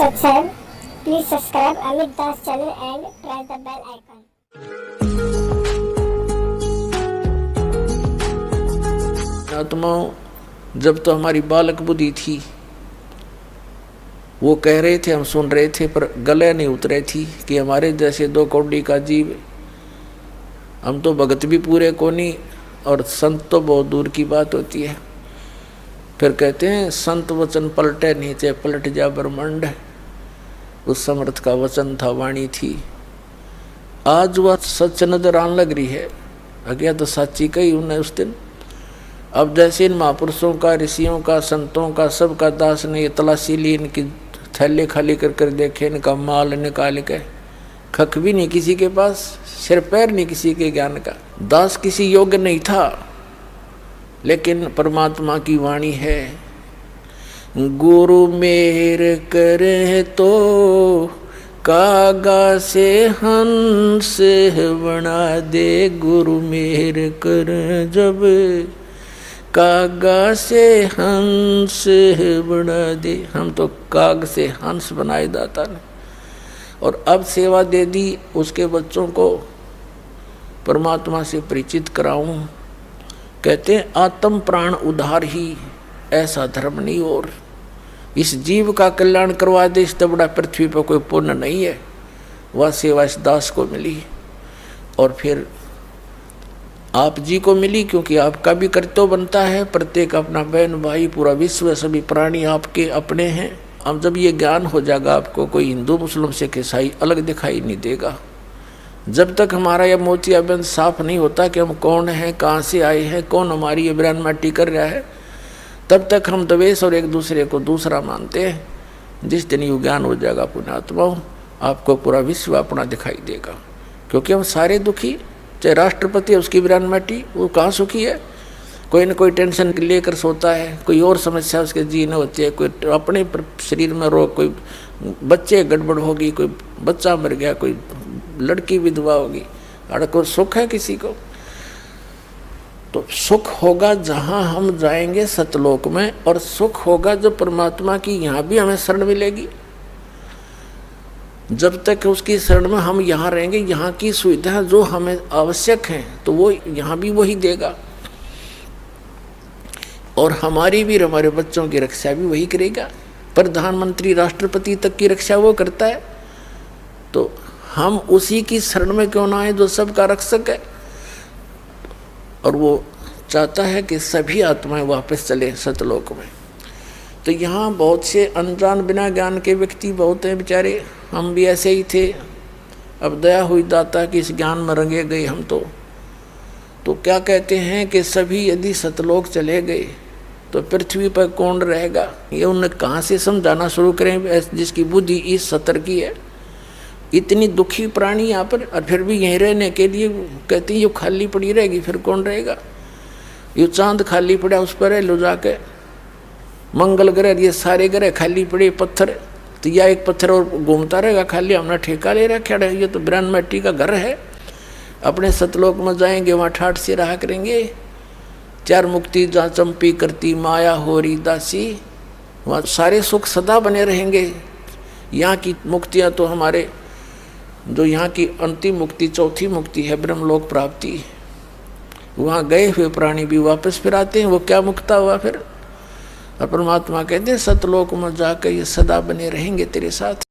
subscribe. Please subscribe Amit Das channel and press the bell icon. आत्माओं, जब तो हमारी बालक बुद्धि थी, वो कह रहे थे, हम सुन रहे थे, पर गले नहीं उतरे थी कि हमारे जैसे दो कौड़ी का जीव, हम तो भगत भी पूरे को नहीं और संत तो बहुत दूर की बात होती है। फिर कहते हैं संत वचन पलटे नहीं, चाहे पलट जा ब्रह्मांड। उस समर्थ का वचन था, वाणी थी। आज वह सच नजर आने लग रही है। अज्ञा तो साची कही उन्हें उस दिन। अब जैसे इन महापुरुषों का, ऋषियों का, संतों का, सबका दास ने ये तलाशी ली, इनकी थैले खाली कर कर देखे, इनका माल निकाल के, खक भी नहीं किसी के पास, सिर पैर नहीं किसी के ज्ञान का। दास किसी योग्य नहीं था, लेकिन परमात्मा की वाणी है। गुरु मेहर करे तो कागा से हंस बना दे। गुरु मेहर कर जब कागा से हंस बना दे। हम तो काग से हंस बनाए दाता ने, और अब सेवा दे दी उसके बच्चों को परमात्मा से परिचित कराऊं। कहते हैं आत्म प्राण उद्धार ही, ऐसा धर्म नहीं और। इस जीव का कल्याण करवा दे, इससे बड़ा पृथ्वी पर कोई पुण्य नहीं है। वह सेवा इस दास को मिली और फिर आप जी को मिली, क्योंकि आपका भी कर्तव्य बनता है। प्रत्येक अपना बहन भाई, पूरा विश्व, सभी प्राणी आपके अपने हैं। अब जब ये ज्ञान हो जाएगा, आपको कोई हिंदू मुस्लिम सिख ईसाई अलग दिखाई नहीं देगा। जब तक हमारा यह मोतियाबिंद साफ नहीं होता कि हम कौन हैं, कहाँ से आए हैं, कौन हमारी ये ब्रांड माटी कर रहा है, तब तक हम द्वेष और एक दूसरे को दूसरा मानते हैं। जिस दिन ये ज्ञान हो जाएगा पुण्यात्माओं, आपको पूरा विश्व अपना दिखाई देगा। क्योंकि हम सारे दुखी, चाहे राष्ट्रपति है उसकी ब्रांड माटी, वो कहाँ सुखी है? कोई न कोई टेंशन लेकर सोता है, कोई और समस्या उसके जीने होती है, कोई अपने शरीर में रोग, कोई बच्चे गड़बड़ होगी, कोई बच्चा मर गया, कोई लड़की विधवा होगी। अरे कोई सुख है किसी को? तो सुख होगा जहाँ हम जाएंगे सतलोक में, और सुख होगा जब परमात्मा की यहाँ भी हमें शरण मिलेगी। जब तक उसकी शरण में हम यहाँ रहेंगे, यहाँ की सुविधा जो हमें आवश्यक है तो वो यहाँ भी वही देगा, और हमारी भी, हमारे बच्चों की रक्षा भी वही करेगा। प्रधानमंत्री राष्ट्रपति तक की रक्षा वो करता है, तो हम उसी की शरण में क्यों ना आए जो सबका रक्षक है। और वो चाहता है कि सभी आत्माएं वापस चले सतलोक में। तो यहाँ बहुत से अनजान बिना ज्ञान के व्यक्ति बहुत हैं बेचारे। हम भी ऐसे ही थे। अब दया हुई दाता कि इस ज्ञान में रंगे गए हम तो क्या कहते हैं कि सभी यदि सतलोक चले गए तो पृथ्वी पर कौन रहेगा? ये उन्हें कहाँ से समझाना शुरू करें जिसकी बुद्धि इस सतर की है। इतनी दुखी प्राणी यहाँ पर, और फिर भी यहीं रहने के लिए कहती है ये खाली पड़ी रहेगी, फिर कौन रहेगा? ये चांद खाली पड़ा, उस पर लो जाके मंगल ग्रह, ये सारे ग्रह खाली पड़े, पत्थर, तो या एक पत्थर और घूमता रहेगा खाली, हमने ठेका ले रखा है। ये तो ब्रह्म मिट्टी का घर है। अपने सतलोक में जाएंगे, वहाँ ठाठ से रहा करेंगे। चार मुक्ति जहाँ चंपी करती माया होरी दासी, वहाँ सारे सुख सदा बने रहेंगे। यहाँ की मुक्तियाँ तो हमारे, जो यहाँ की अंतिम मुक्ति, चौथी मुक्ति है ब्रह्मलोक प्राप्ति, वहाँ गए हुए प्राणी भी वापस फिर आते हैं। वो क्या मुक्ता हुआ फिर? और परमात्मा कहते हैं सतलोक में जाकर ये सदा बने रहेंगे तेरे साथ।